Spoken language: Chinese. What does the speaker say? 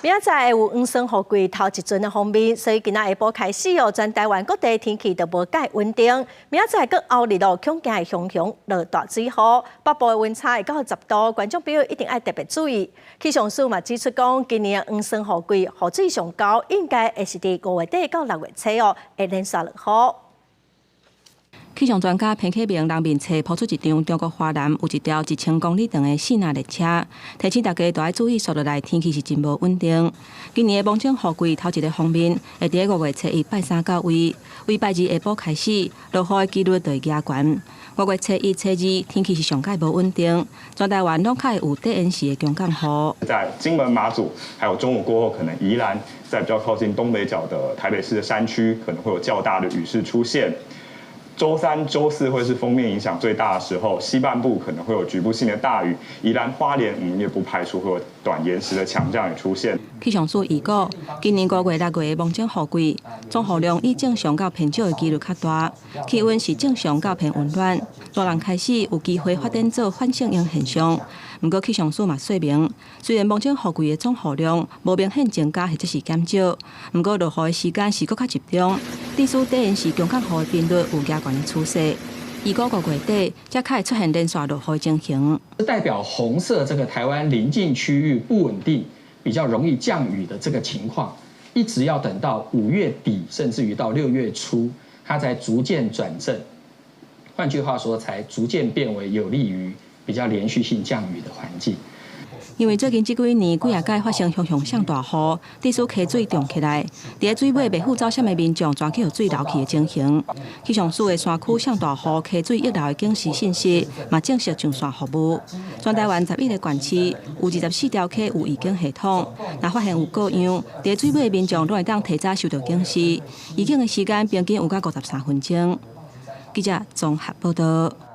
明仔载有黄霜雨季头一阵的封面，所以今仔下晡开始全台湾各地天气都无介稳定。明仔载搁后日恐惊会熊熊落大水雨，北部的温差会到10度，观众朋友一定要特别注意。气象署嘛指出讲，今年黄霜雨季雨水上高，应该会是伫5月底到6月初会连续落雨。气象专家彭启明人面册抛出一张中国华南有一条1000公里长的四纳列车，提醒大家都要注意，速落来天气是真无稳定。今年的芒种雨季头一个方面，会伫5月初1拜3到位，为拜二下晡开始，落雨的几率就会加悬。5月初1、初2天气是上界无稳定，全台湾拢较会有低温时的强降雨。在金门、马祖，还有中午过后，可能宜兰在比较靠近东北角的台北市的山区，可能会有较大的雨势出现。周3、周4会是锋面影响最大的时候，西半部可能会有局部性的大雨，宜兰花莲也不排除会有短延时的强降雨出现。气象署预估，今年5月、6月的芒种雨季，总雨量以正常到偏少的几率较大，气温是正常到偏温暖，大人开始有机会发展做反性型现象。不过气象署嘛说明，虽然芒种雨季的总雨量无明显增加或者是减少，不过落雨的时间是搁较集中，地区低温时强降雨的频率有加悬的趋势。预估5月底才开始出现连续落雨的情形。代表红色这个台湾邻近区域不稳定，比较容易降雨的这个情况，一直要等到5月底，甚至于到6月初，它才逐渐转正。换句话说，才逐渐变为有利于比较连续性降雨的环境。因为最近这几年几届发生熊熊上大雨，地区溪水涨起来，伫水尾袂负走险的民众全去有水流去的情形。气象署的山区上大雨溪水溢流的警示信息，嘛正式上线服务。全台湾11个县市有24条溪有预警系统，若发现有各样伫水尾的民众，拢会当提早收到警示。预警的时间平均有到53分钟。记者综合报道。